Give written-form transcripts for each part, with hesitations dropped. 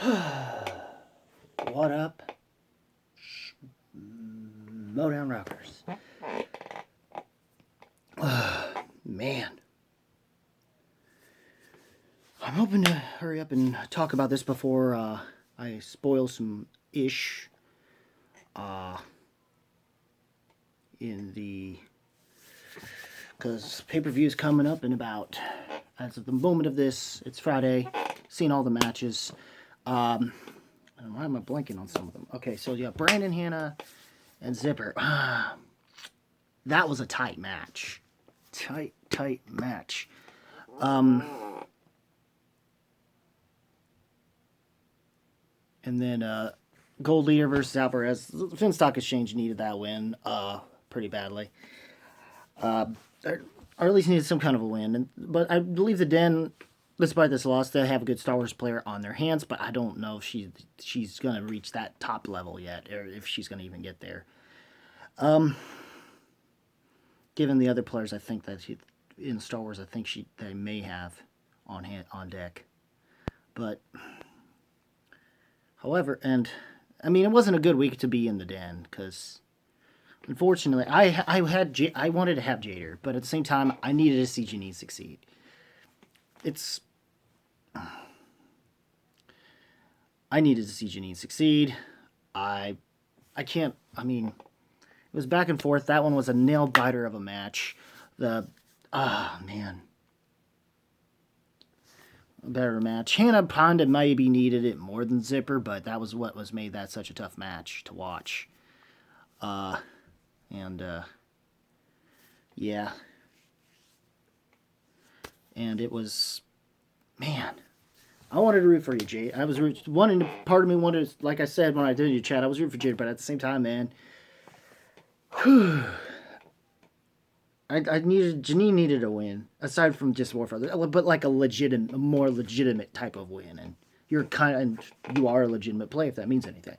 What up, Schmoedown Rockers? Man, I'm hoping to hurry up and talk about this before I spoil some ish in the, because pay-per-view's coming up in about, as of the moment of this, it's Friday. Seen all the matches. Why am I blanking on some of them? Okay, so yeah, Brandon Hanna and Zipper. That was a tight match. Tight match. And then Gold Leader versus Alvarez. Finn Stock Exchange needed that win pretty badly. Or at least needed some kind of a win. But I believe the Den, despite this loss, they have a good Star Wars player on their hands, but I don't know if she's going to reach that top level yet, or if she's going to even get there. Given the other players, I think that in Star Wars, I think they may have on deck. But, however, and I mean, it wasn't a good week to be in the Den, because unfortunately, I wanted to have Jader, but at the same time, I needed to see Jeannine succeed. I needed to see Jeannine succeed. I can't. I mean, it was back and forth. That one was a nail biter of a match. Man, a better match. Hannah Ponda maybe needed it more than Zipper, but that was what was made that such a tough match to watch. Yeah. And it was, man, I wanted to root for you, Jade. I was part of me wanted to, like I said when I did your chat, I was rooting for Jade, but at the same time, man, Jeannine needed a win, aside from just Warfare, but like a more legitimate type of win, and you are a legitimate play if that means anything.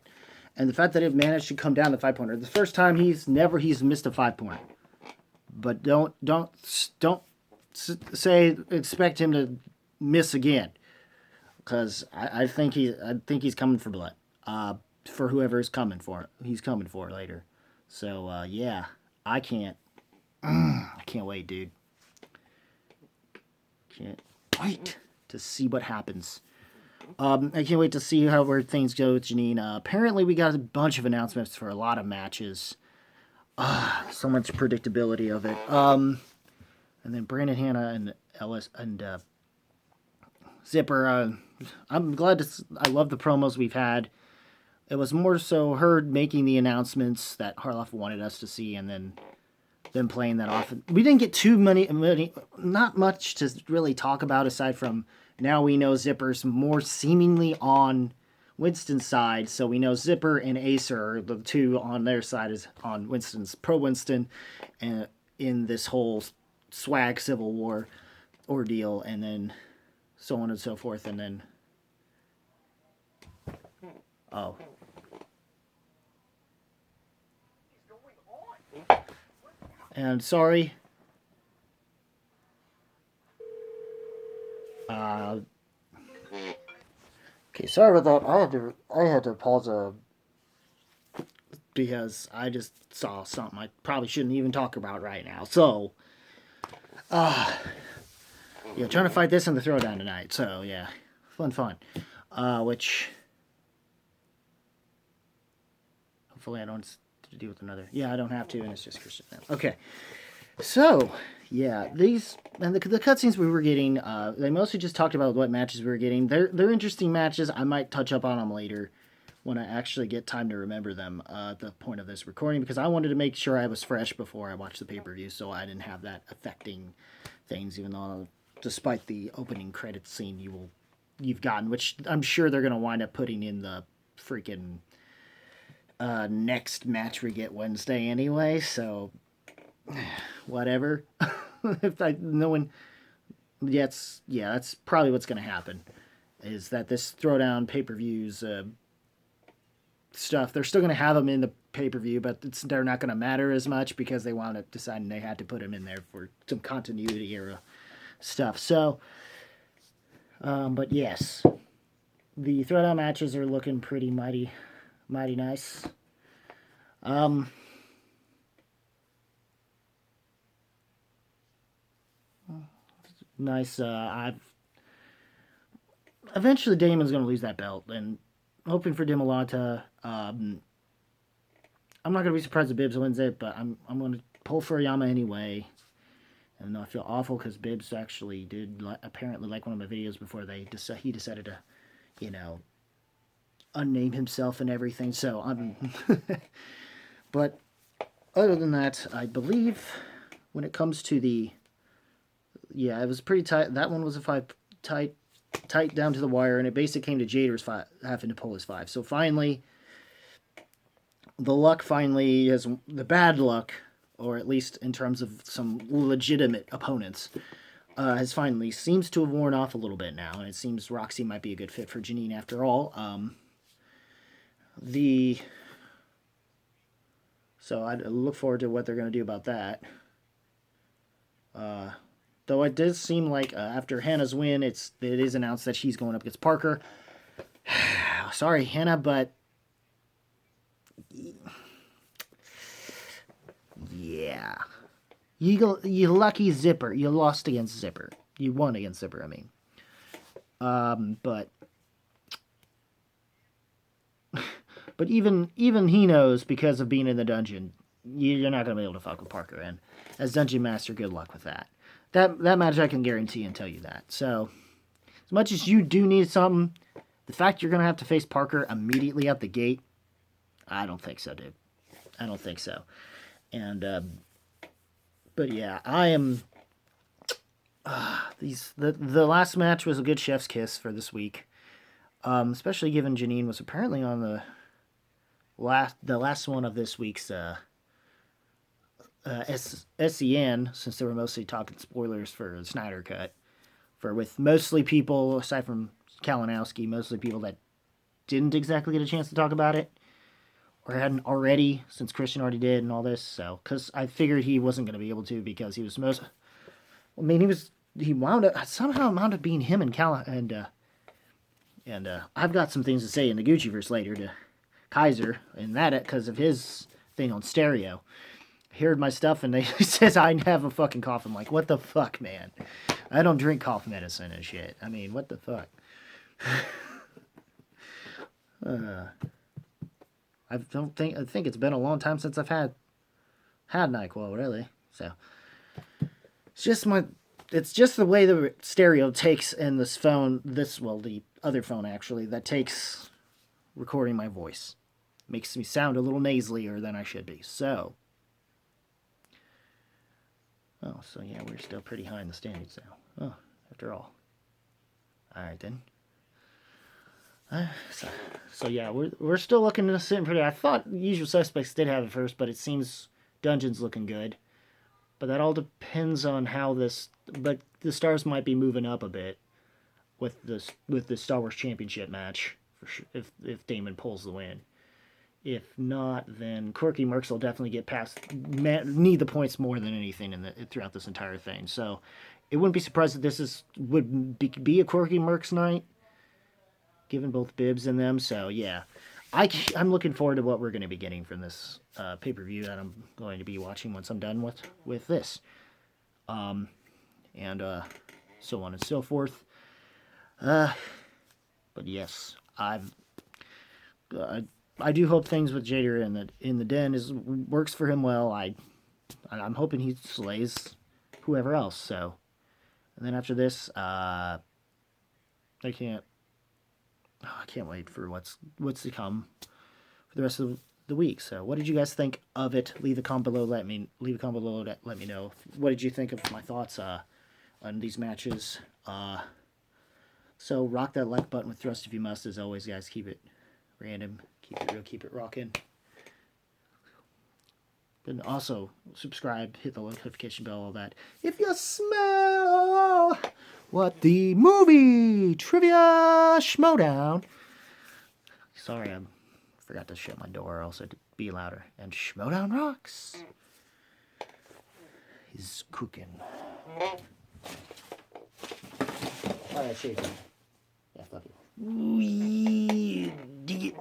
And the fact that it managed to come down to 5-pointer, the first time he's missed a 5-pointer. But don't say expect him to miss again, because I think he's coming for blood. For whoever is coming for, he's coming for later. So yeah, I can't wait, dude. Can't wait to see what happens. I can't wait to see where things go with Jeannine. Apparently, we got a bunch of announcements for a lot of matches. So much predictability of it. And then Brandon Hanna and Ellis and Zipper. I'm glad I love the promos we've had. It was more so her making the announcements that Harloff wanted us to see, and then them playing that off. We didn't get too many, not much to really talk about aside from now we know Zipper's more seemingly on Winston's side, so we know Zipper and Acer are the two on their side is on Winston's pro Winston, and in this whole swag civil war ordeal, and then so on and so forth, and then and sorry. Okay, sorry about that. I had to pause because I just saw something I probably shouldn't even talk about right now. So, trying to fight this in the throwdown tonight. So yeah, fun. Which hopefully I don't have to deal with another. Yeah, I don't have to, and it's just Christian. Okay, so yeah, these and the cutscenes we were getting, they mostly just talked about what matches we were getting. They're interesting matches. I might touch up on them later when I actually get time to remember them at the point of this recording, because I wanted to make sure I was fresh before I watched the pay-per-view, so I didn't have that affecting things, even though despite the opening credits scene you've gotten, which I'm sure they're going to wind up putting in the freaking next match we get Wednesday anyway, so whatever. That's probably what's going to happen, is that this throwdown pay-per-views stuff, they're still going to have them in the pay-per-view, but they're not going to matter as much because they wound up deciding they had to put them in there for some continuity era stuff. So, but yes. the throwdown matches are looking pretty mighty nice. Nice. Eventually Damon's going to lose that belt, and hoping for Dimolanta. I'm not going to be surprised if Bibbs wins it, but I'm going to pull for Oyama anyway. And I feel awful because Bibbs actually did apparently like one of my videos before he decided to, unname himself and everything. So I'm, but other than that, I believe when it comes to it was pretty tight. That one was a 5 tight down to the wire, and it basically came to Jader's having to pull his 5. So finally, the bad luck, or at least in terms of some legitimate opponents, seems to have worn off a little bit now, and it seems Roxy might be a good fit for Jeannine after all. So I look forward to what they're going to do about that. Though it does seem like after Hannah's win, it is announced that she's going up against Parker. Sorry, Hannah, but yeah, you lucky Zipper. You lost against Zipper. You won against Zipper. I mean, but even he knows, because of being in the dungeon, you're not going to be able to fuck with Parker. And as Dungeon Master, good luck with that. That match I can guarantee and tell you that. So, as much as you do need something, the fact you're going to have to face Parker immediately out the gate, I don't think so, dude. I don't think so. And, but yeah, I am, the last match was a good chef's kiss for this week. Especially given Jeannine was apparently on the last one of this week's, SEN, since they were mostly talking spoilers for the Snyder Cut, with mostly people, aside from Kalinowski, mostly people that didn't exactly get a chance to talk about it, or hadn't already, since Christian already did and all this. So, because I figured he wasn't going to be able to, because he was he somehow wound up being him and and I've got some things to say in the Gucciverse later to Kaiser, and that because of his thing on stereo. He heard my stuff, and he says I have a fucking cough. I'm like, what the fuck, man? I don't drink cough medicine and shit. I mean, what the fuck? I think it's been a long time since I've had NyQuil, really. So it's just the way the stereo takes in this phone. The other phone actually that takes recording my voice makes me sound a little nasalier than I should be. So. Oh, so yeah, we're still pretty high in the standings now. Oh, after all. Alright then. So yeah, we're still looking to sit pretty. I thought Usual Suspects did have it first, but it seems Dungeon's looking good. But that all depends on how but the stars might be moving up a bit with the Star Wars Championship match, for sure, if Damon pulls the win. If not, then Quirky Mercs will definitely get need the points more than anything throughout this entire thing. So it wouldn't be surprised if this would be a Quirky Mercs night, given both Bibbs and them. So yeah, I'm looking forward to what we're going to be getting from this pay-per-view that I'm going to be watching once I'm done with this. And so on and so forth. But yes, I do hope things with Jader in the den works for him well. I'm hoping he slays whoever else. So, and then after this, I can't wait for what's to come for the rest of the week. So, what did you guys think of it? Leave a comment below. Let me know. What did you think of my thoughts on these matches? So rock that like button with thrust if you must. As always, guys, keep it random. Keep it real, keep it rocking. And also, subscribe, hit the notification bell, all that. If you smell what the movie trivia Schmoedown. Sorry, I forgot to shut my door, or else I'd be louder. And Schmoedown rocks. He's cooking. Alright, Shaver. Yeah, fuck you. Dig it.